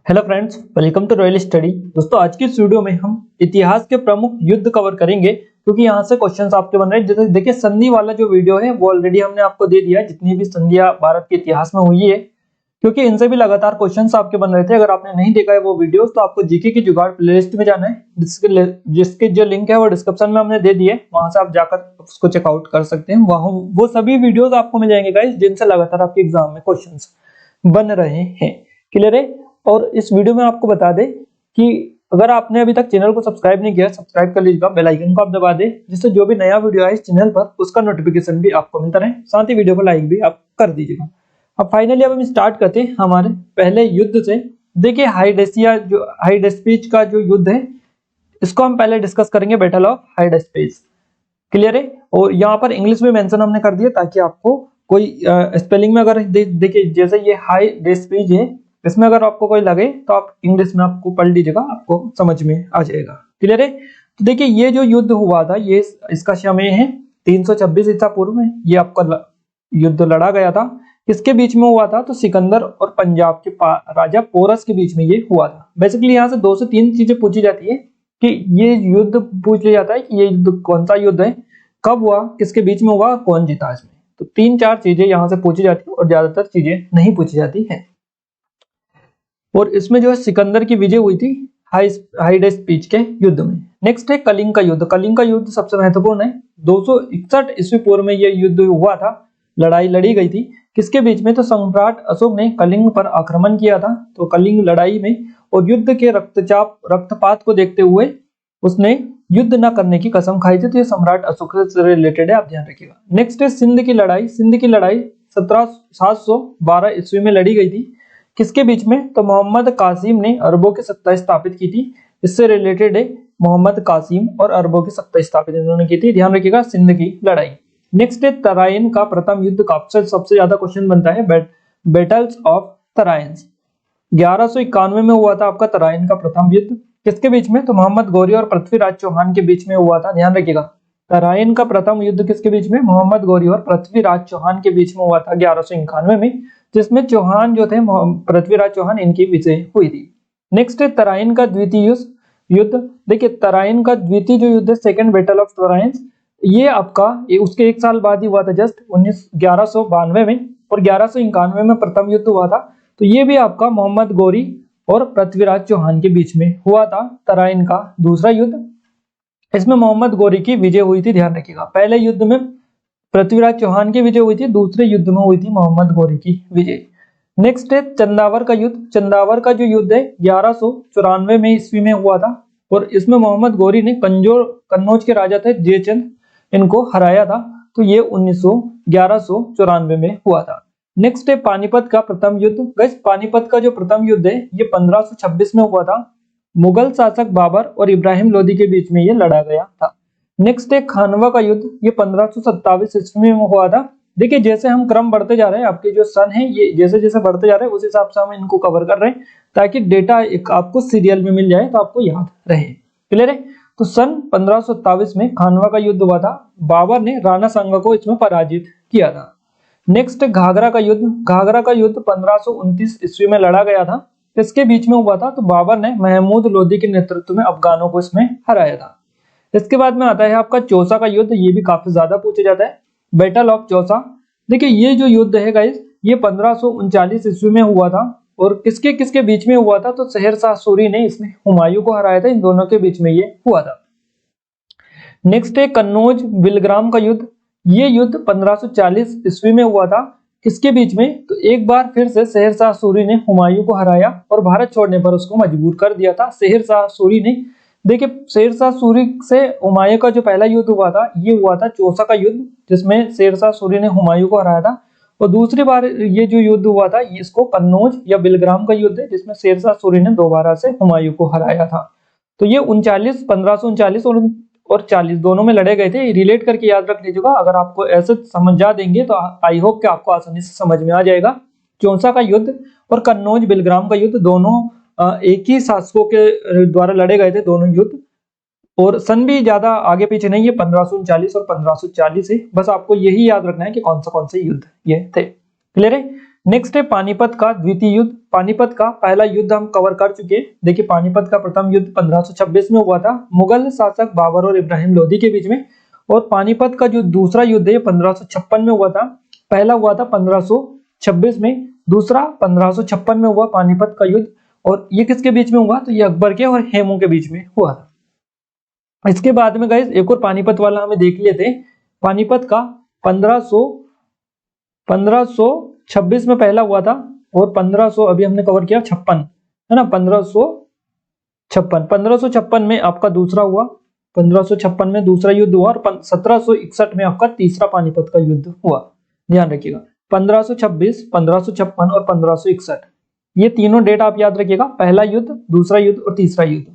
Hello friends, welcome to Royal Study. दोस्तों, आज की इस वीडियो में हम इतिहास के प्रमुख युद्ध कवर करेंगे क्योंकि यहाँ से क्वेश्चंस आपके बन रहे हैं। जैसे देखिए, संधि वाला जो वीडियो है वो ऑलरेडी हमने आपको दे दिया है, जितनी भी संधियां भारत के इतिहास में हुई है, क्योंकि इनसे भी लगातार क्वेश्चंस आपके बन रहे थे। अगर आपने नहीं देखा है वो वीडियो तो आपको जीके की जुगाड़ प्लेलिस्ट में जाना है, जिसके जो लिंक है वो डिस्क्रिप्शन में हमने दे दिए, वहां से आप जाकर उसको चेकआउट कर सकते हैं। वहां वो सभी वीडियोस आपको मिल जाएंगे गाइस, जिनसे लगातार आपके एग्जाम में क्वेश्चंस बन रहे हैं। क्लियर है? और इस वीडियो में आपको बता दें कि अगर आपने अभी तक चैनल को सब्सक्राइब नहीं किया, सब्सक्राइब कर लीजिएगा, बेल आइकन को आप दबा दें, जिससे जो भी नया वीडियो आए इस चैनल पर उसका नोटिफिकेशन भी आपको मिलता रहे। साथ ही वीडियो को लाइक भी आप कर दीजिएगा। अब फाइनली अब हम स्टार्ट करते हैं हमारे पहले युद्ध से। देखिए, हाइडेस्पीच का जो युद्ध है, इसको हम पहले डिस्कस करेंगे, बैटल ऑफ हाइडेस्पीच। क्लियर है? और यहाँ पर इंग्लिश में मेंशन हमने कर दिया ताकि आपको कोई स्पेलिंग में अगर देखिए, जैसे ये हाइडेस्पीच है, इसमें अगर आपको कोई लगे तो आप इंग्लिश में आपको पढ़ लीजिएगा, आपको समझ में आ जाएगा। क्लियर है? तो देखिए, ये जो युद्ध हुआ था, ये इसका समय है 326 ईसा पूर्व में ये आपका युद्ध लड़ा गया था। किसके बीच में हुआ था? तो सिकंदर और पंजाब के राजा पोरस के बीच में ये हुआ था। बेसिकली यहाँ से 2 से 3 चीजें पूछी जाती है कि ये युद्ध पूछ लिया जाता है कि ये युद्ध कौन सा युद्ध है, कब हुआ, किसके बीच में हुआ, कौन जीता इसमें। तो 3-4 चीजें यहाँ से पूछी जाती है और ज्यादातर चीजें नहीं पूछी जाती है। और इसमें जो है सिकंदर की विजय हुई थी हाइडेस्पीच के युद्ध में। नेक्स्ट है कलिंग का युद्ध। कलिंग का युद्ध सबसे महत्वपूर्ण है। 261 ईस्वी पूर्व में यह युद्ध हुआ था, लड़ाई लड़ी गई थी। किसके बीच में? तो सम्राट अशोक ने कलिंग पर आक्रमण किया था। तो कलिंग लड़ाई में और युद्ध के रक्तपात को देखते हुए उसने युद्ध न करने की कसम खाई थी। तो ये सम्राट अशोक से रिलेटेड है, आप ध्यान रखिएगा। नेक्स्ट है सिंध की लड़ाई। सिंध की लड़ाई 712 ईस्वी में लड़ी गई थी। किसके बीच में? तो मोहम्मद कासिम ने अरबों की सत्ता स्थापित की थी। इससे रिलेटेड है, मोहम्मद कासिम और अरबों की सत्ता स्थापित इन्होंने की थी। ध्यान रखिएगा, सिंध की लड़ाई। नेक्स्ट है तराइन का प्रथम युद्ध। का सबसे ज्यादा क्वेश्चन बनता है बैटल्स ऑफ तराइन। 1191 में हुआ था आपका तराइन का प्रथम युद्ध। किसके बीच में? तो मोहम्मद गौरी और पृथ्वीराज चौहान के बीच में हुआ था। ध्यान रखिएगा, तराइन का प्रथम युद्ध किसके बीच में? मोहम्मद गौरी और पृथ्वीराज चौहान के बीच में हुआ था 1191 में, जिसमें चौहान जो थे, पृथ्वीराज चौहान, इनकी विजय हुई थी। नेक्स्ट है तराइन का द्वितीय युद्ध। देखिए, तराइन का द्वितीय जो युद्ध है, सेकंड बैटल ऑफ तराइन, ये आपका उसके 1 साल बाद ही हुआ था, जस्ट 1192 में। और 1191 में प्रथम युद्ध हुआ था। तो ये भी आपका मोहम्मद गौरी और पृथ्वीराज चौहान के बीच में हुआ था, तराइन का दूसरा युद्ध। इसमें मोहम्मद गौरी की विजय हुई थी। ध्यान रखिएगा, पहले युद्ध में पृथ्वीराज चौहान की विजय हुई थी, दूसरे युद्ध में हुई थी मोहम्मद गौरी की विजय। नेक्स्ट है चंदावर का युद्ध। चंदावर का जो युद्ध है 1194 में ईस्वी में हुआ था। और इसमें मोहम्मद गौरी ने कन्नौज के राजा थे जयचंद, इनको हराया था। तो ये 1194 में हुआ था। नेक्स्ट है पानीपत का प्रथम युद्ध। गाइस, पानीपत का जो प्रथम युद्ध है ये 1526 में हुआ था। मुगल शासक बाबर और इब्राहिम लोदी के बीच में ये लड़ा गया था। नेक्स्ट है खानवा का युद्ध। ये 1527 ईस्वी में हुआ था। देखिए, जैसे हम क्रम बढ़ते जा रहे हैं, आपके जो सन है ये जैसे जैसे बढ़ते जा रहे हैं, उस हिसाब से हम इनको कवर कर रहे हैं ताकि डेटा एक आपको सीरियल में मिल जाए तो आपको याद रहे। क्लियर है? तो सन 1527 में खानवा का युद्ध हुआ था। बाबर ने राणा सांगा को इसमें पराजित किया था। नेक्स्ट घाघरा का युद्ध। घाघरा का युद्ध 1529 ईस्वी में लड़ा गया था। इसके बीच में हुआ था। तो बाबर ने महमूद लोदी के नेतृत्व में अफगानों को इसमें हराया था। इसके बाद में आता है आपका चौसा का युद्ध। ये भी काफी ज्यादा पूछा जाता है, बैटल ऑफ चौसा। देखिए, ये जो युद्ध है गाइस, ये 1539 ईस्वी में हुआ था। और किसके किसके बीच में हुआ था? तो शेरशाह सूरी ने इसमें हुमायूं को हराया था। इन दोनों के बीच में ये हुआ था। नेक्स्ट है कन्नौज बिलग्राम का युद्ध। ये युद्ध 1540 ईस्वी में हुआ था। किसके बीच में? तो एक बार फिर से शेरशाह सूरी ने हुमायूं को हराया और भारत छोड़ने पर उसको मजबूर कर दिया था शेरशाह सूरी ने। देखिए, शेरशाह सूरी से हुमायूं का जो पहला युद्ध हुआ था ये हुआ था चौसा का युद्ध, जिसमें शेरशाह सूरी ने हुमायूं को हराया था। और दूसरी बार ये जो युद्ध हुआ था इसको कन्नौज या बिलग्राम का युद्ध है, जिसमें शेरशाह सूरी ने दोबारा से हुमायूं को हराया था। तो ये 1539 और 40 दोनों में लड़े गए थे। रिलेट करके याद रख लीजिएगा। अगर आपको ऐसे समझा देंगे तो आई होप कि आपको आसानी से समझ में आ जाएगा। चौसा का युद्ध और कन्नौज बिलग्राम का युद्ध दोनों एक ही शासकों के द्वारा लड़े गए थे, दोनों युद्ध। और सन भी ज्यादा आगे पीछे नहीं है, 1539 और 1540 है। बस आपको यही याद रखना है कि कौन से युद्ध ये थे। क्लियर है? नेक्स्ट है पानीपत का द्वितीय युद्ध। पानीपत का पहला युद्ध हम कवर कर चुके हैं। देखिए पानीपत का प्रथम युद्ध 1526 में हुआ था मुगल शासक बाबर और इब्राहिम लोदी के बीच में, और पानीपत का जो दूसरा युद्ध है 1556 में हुआ था। पहला हुआ था 1526 में, दूसरा 1556 में हुआ पानीपत का युद्ध। और ये किसके बीच में हुआ? तो ये अकबर के और हेमू के बीच में हुआ था। इसके बाद में गाइस एक और पानीपत वाला हमें देख लेते हैं। पानीपत का 1526 में पहला हुआ था, और 1500 अभी हमने कवर किया 56 है ना, 1556 में आपका दूसरा हुआ, 1556 में दूसरा युद्ध हुआ, और 1761 में आपका तीसरा पानीपत का युद्ध हुआ। ध्यान रखिएगा 1526, 1556 और 1561, ये तीनों डेट आप याद रखिएगा। पहला युद्ध, दूसरा युद्ध और तीसरा युद्ध।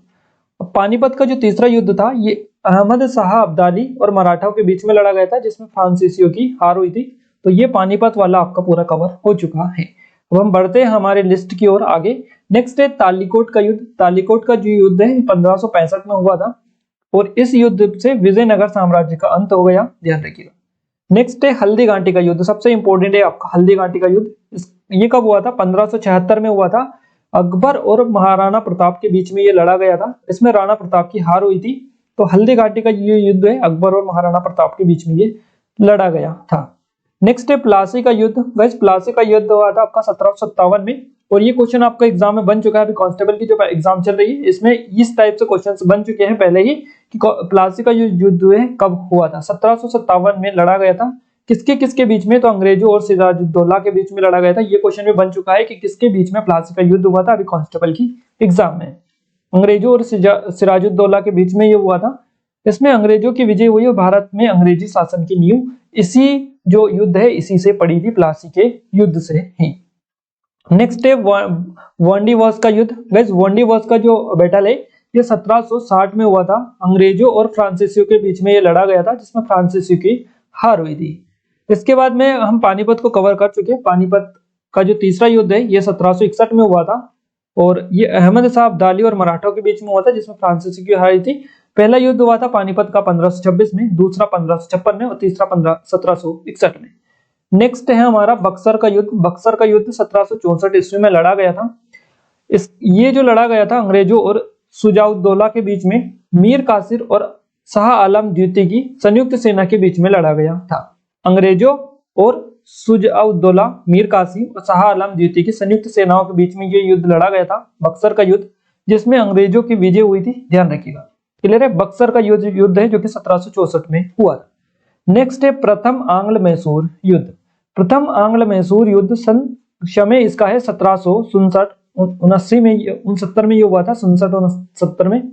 पानीपत का जो तीसरा युद्ध था ये अहमद शाह अब्दाली और मराठाओं के बीच में लड़ा गया था, जिसमें फ्रांसीसियों की हार हुई थी। तो ये पानीपत वाला आपका पूरा कवर हो चुका है। अब हम बढ़ते हैं हमारे लिस्ट की ओर आगे। नेक्स्ट है तालीकोट का युद्ध। तालीकोट का जो युद्ध है 1565 में हुआ था, और इस युद्ध से विजयनगर साम्राज्य का अंत हो गया। ध्यान रखिएगा। नेक्स्ट है हल्दी घाटी का युद्ध। सबसे इंपॉर्टेंट है आपका हल्दी घाटी का युद्ध। ये कब हुआ था? 1576 में हुआ था। अकबर और महाराणा प्रताप के बीच में ये लड़ा गया था। इसमें राणा प्रताप की हार हुई थी। तो हल्दी घाटी का ये युद्ध है, अकबर और महाराणा प्रताप के बीच में ये लड़ा गया था। नेक्स्ट है प्लासी का युद्ध। वैसे प्लासी का युद्ध हुआ था आपका 1757 में, और ये क्वेश्चन आपका एग्जाम में बन चुका है। अभी कांस्टेबल की जो एग्जाम चल रही है इसमें इस टाइप से क्वेश्चंस बन चुके हैं पहले ही, कि प्लासी का युद्ध है कब हुआ था? 1757 में लड़ा गया था। किसके किसके बीच में? तो अंग्रेजों और सिराजुद्दौला के बीच में लड़ा गया था। ये क्वेश्चन भी बन चुका है कि किसके बीच में प्लासी का युद्ध हुआ था, अभी कांस्टेबल की एग्जाम में। अंग्रेजों और सिराजुद्दौला के बीच में ये हुआ था। इसमें अंग्रेजों की विजय हुई और भारत में अंग्रेजी शासन की नींव इसी जो युद्ध है इसी से पड़ी थी, प्लासी के युद्ध से ही। नेक्स्ट है वांडीवर्स का युद्ध। गाइस वांडीवर्स का जो बैटल है ये 1760 में हुआ था। अंग्रेजों और फ्रांसीसियों के बीच में ये लड़ा गया था, जिसमें फ्रांसीसियों की हार हुई थी। इसके बाद में हम पानीपत को कवर कर चुके हैं। पानीपत का जो तीसरा युद्ध है ये 1761 में हुआ था, और ये अहमद शाह अब्दाली और मराठों के बीच में हुआ था, जिसमें फ्रांसीसी की हार थी। पहला युद्ध हुआ था पानीपत का 1526 में, दूसरा 1556 में और तीसरा 1761 में। नेक्स्ट है हमारा बक्सर का युद्ध। बक्सर का युद्ध 1764 ईस्वी में लड़ा गया था। ये जो लड़ा गया था अंग्रेजों और शुजाउद्दौला के बीच में, मीर कासिर और शाह आलम द्वितीय की संयुक्त सेना के बीच में लड़ा गया था। अंग्रेजों और शुजाउद्दौला, मीर कासिम और शाह आलम द्वितीय की संयुक्त सेनाओं के बीच में ये युद्ध लड़ा गया था, बक्सर का युद्ध, जिसमें अंग्रेजों की विजय हुई थी। ध्यान रखिएगा। क्लियर है? बक्सर का युद्ध है जो कि 1764 में हुआ था। नेक्स्ट है प्रथम आंग्ल मैसूर युद्ध। प्रथम आंग्ल मैसूर युद्ध सन समय इसका है 1769 में 69 में ये हुआ था, 67 और 70 में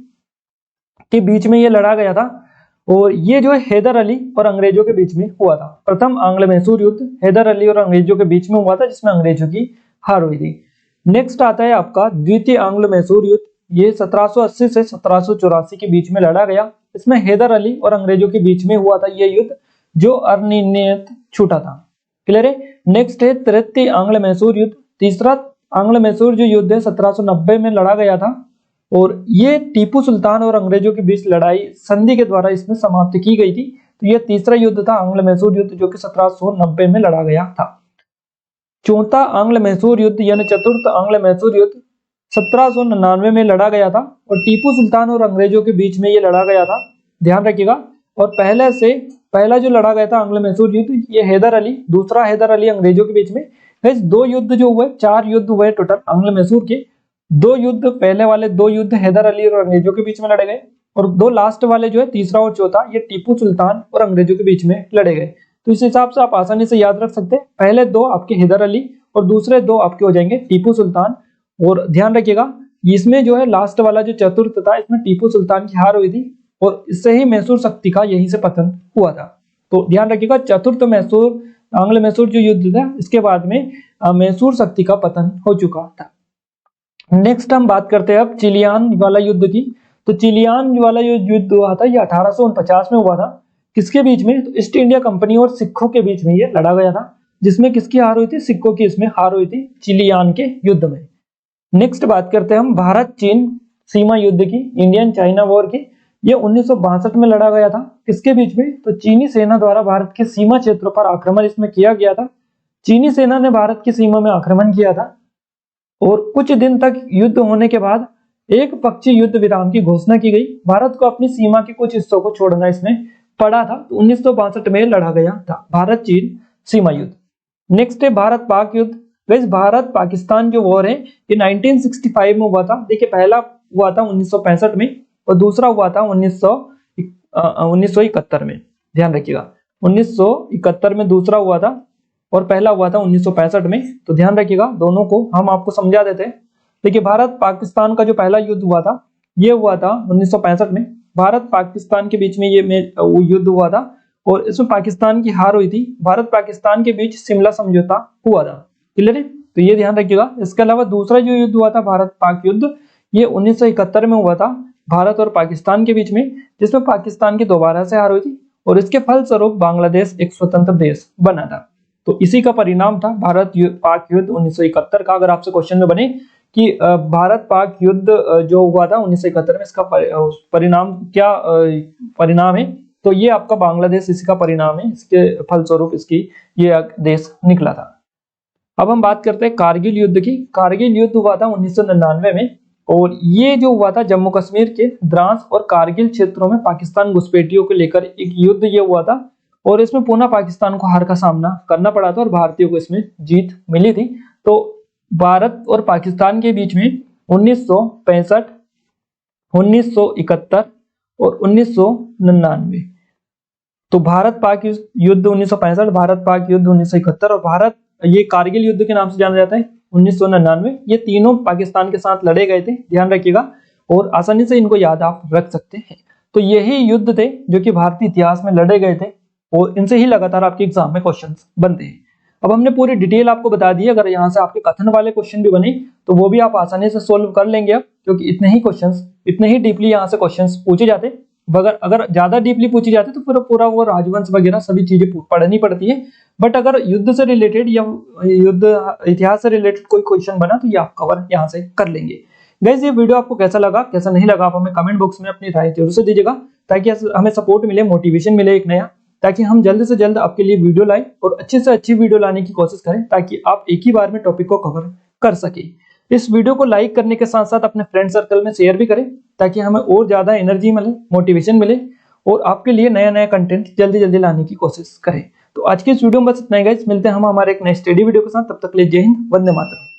के बीच में ये लड़ा गया था। और ये जो है हैदर अली और अंग्रेजों के बीच में हुआ था। प्रथम आंग्ल मैसूर युद्ध हैदर अली और अंग्रेजों के बीच में हुआ था, जिसमें अंग्रेजों की हार हुई थी। नेक्स्ट आता है आपका द्वितीय आंग्ल मैसूर युद्ध। ये 1780 से 1784 के बीच में लड़ा गया। इसमें हैदर अली और अंग्रेजों के बीच में हुआ था ये युद्ध, जो अनिर्णित छूटा था। क्लियर है? नेक्स्ट है तृतीय आंग्ल मैसूर युद्ध। तीसरा आंग्ल मैसूर जो युद्ध है 1790 में लड़ा गया था, और ये टीपू सुल्तान और अंग्रेजों के बीच लड़ाई संधि के द्वारा इसमें समाप्त की गई थी। तो ये तीसरा युद्ध था आंग्ल मैसूर युद्ध, जो कि 1790 में लड़ा गया था। चौथा आंग्ल मैसूर युद्ध यानी चतुर्थ आंग्ल मैसूर युद्ध 1799 में लड़ा गया था, और टीपू सुल्तान और अंग्रेजों के बीच में ये लड़ा गया था। ध्यान रखिएगा। और पहला जो लड़ा गया था आंग्ल मैसूर युद्ध ये हैदर अली, दूसरा हैदर अली अंग्रेजों के बीच में। दो युद्ध जो हुए, 4 युद्ध हुए टोटल आंग्ल मैसूर के। 2 युद्ध, पहले वाले 2 युद्ध हैदर अली और अंग्रेजों के बीच में लड़े गए, और 2 लास्ट वाले जो है तीसरा और चौथा ये टीपू सुल्तान और अंग्रेजों के बीच में लड़े गए। तो इस हिसाब से आप आसानी से याद रख सकते हैं। पहले 2 आपके हैदर अली और दूसरे 2 आपके हो जाएंगे टीपू सुल्तान। और ध्यान रखिएगा इसमें जो है लास्ट वाला जो चतुर्थ था इसमें टीपू सुल्तान की हार हुई थी, और इससे ही मैसूर शक्ति का यहीं से पतन हुआ था। तो ध्यान रखिएगा चतुर्थ मैसूर आंग्ल मैसूर जो युद्ध था इसके बाद में मैसूर शक्ति का पतन हो चुका था। नेक्स्ट हम बात करते हैं अब चिलियान वाला युद्ध की। तो चिलियान वाला युद्ध हुआ था ये 1849 में हुआ था। किसके बीच में? तो ईस्ट इंडिया कंपनी और सिखों के बीच में ये लड़ा गया था, जिसमें किसकी हार हुई थी? सिखों की इसमें हार हुई थी चिलियान के युद्ध में। नेक्स्ट बात करते हैं हम भारत चीन सीमा युद्ध की, इंडियन चाइना वॉर की। ये 1962 में लड़ा गया था। किसके बीच में? तो चीनी सेना द्वारा भारत के सीमा क्षेत्रों पर आक्रमण इसमें किया गया था। चीनी सेना ने भारत की सीमा में आक्रमण किया था और कुछ दिन तक युद्ध होने के बाद एक पक्षी युद्ध विराम की घोषणा की गई। भारत को अपनी सीमा के कुछ हिस्सों को छोड़ना इसमें पड़ा था। तो 1962 में लड़ा गया था भारत चीन सीमा युद्ध। नेक्स्ट है भारत पाक युद्ध। वैसे भारत पाकिस्तान जो वॉर है ये 1965 में हुआ था। देखिए पहला हुआ था 1965 में और दूसरा हुआ था 1971 में। ध्यान रखिएगा 1971 में दूसरा हुआ था और पहला हुआ था 1965 में। तो ध्यान रखिएगा दोनों को हम आपको समझा देते हैं। देखिए भारत पाकिस्तान का जो पहला युद्ध हुआ था ये हुआ था 1965 में। भारत पाकिस्तान के बीच में ये युद्ध हुआ था और इसमें पाकिस्तान की हार हुई थी। भारत पाकिस्तान के बीच शिमला समझौता हुआ था। क्लियर है? तो ये ध्यान रखिएगा। इसके अलावा दूसरा जो युद्ध हुआ था भारत पाक युद्ध ये 1971 में हुआ था भारत और पाकिस्तान के बीच में, जिसमें पाकिस्तान की दोबारा से हार हुई थी और इसके फलस्वरूप बांग्लादेश एक स्वतंत्र देश बना था। तो इसी का परिणाम था भारत पाक युद्ध 1971 का। अगर आपसे क्वेश्चन में बने कि भारत पाक युद्ध जो हुआ था 1971 में इसका परिणाम क्या परिणाम है, तो ये आपका बांग्लादेश इसी का परिणाम है। इसके फलस्वरूप इसकी ये देश निकला था। अब हम बात करते हैं कारगिल युद्ध की। कारगिल युद्ध हुआ था 1999 में और ये जो हुआ था जम्मू कश्मीर के द्रास और कारगिल क्षेत्रों में पाकिस्तान घुसपैठियों को लेकर एक युद्ध ये हुआ था और इसमें पुनः पाकिस्तान को हार का सामना करना पड़ा था और भारतीयों को इसमें जीत मिली थी। तो भारत और पाकिस्तान के बीच में 1965, 1971 और 1999। तो भारत पाक युद्ध 1965, भारत पाक युद्ध 1971 और भारत ये कारगिल युद्ध के नाम से जाना जाता है 1999। ये तीनों पाकिस्तान के साथ लड़े गए थे। ध्यान रखिएगा और आसानी से इनको याद आप रख सकते हैं। तो यही युद्ध थे जो कि भारतीय इतिहास में लड़े गए थे और इनसे ही लगातार आपके एग्जाम में क्वेश्चंस बनते हैं। अब हमने पूरी डिटेल आपको बता दी। अगर यहाँ से आपके कथन वाले क्वेश्चन भी बने तो वो भी आप आसानी से सोल्व कर लेंगे अब, क्योंकि इतने ही डीपली यहाँ से क्वेश्चंस पूछे जाते। अगर ज्यादा डीपली पूछी जाती तो पूरा वो राजवंश वगैरह सभी चीजें पढ़नी पड़ती है। बट अगर युद्ध से रिलेटेड या युद्ध इतिहास से रिलेटेड कोई क्वेश्चन बना तो ये आप कवर यहाँ से कर लेंगे। गाइस ये वीडियो आपको कैसा लगा कैसा नहीं लगा आप हमें कमेंट बॉक्स में अपनी राय जरूर से दीजिएगा, ताकि हमें सपोर्ट मिले, मोटिवेशन मिले एक नया, ताकि हम जल्द से जल्द आपके लिए वीडियो लाएं और अच्छे से अच्छी वीडियो लाने की कोशिश करें, ताकि आप एक ही बार में टॉपिक को कवर कर सके। इस वीडियो को लाइक करने के साथ साथ अपने फ्रेंड सर्कल में शेयर भी करें, ताकि हमें और ज्यादा एनर्जी मिले, मोटिवेशन मिले और आपके लिए नया नया कंटेंट जल्दी लाने की कोशिश करें। तो आज के इस वीडियो में बस इतना ही गाइस। मिलते हैं हम हमारे एक नए स्टडी वीडियो के साथ। तब तक के लिए जय हिंद, वंदे मातरम।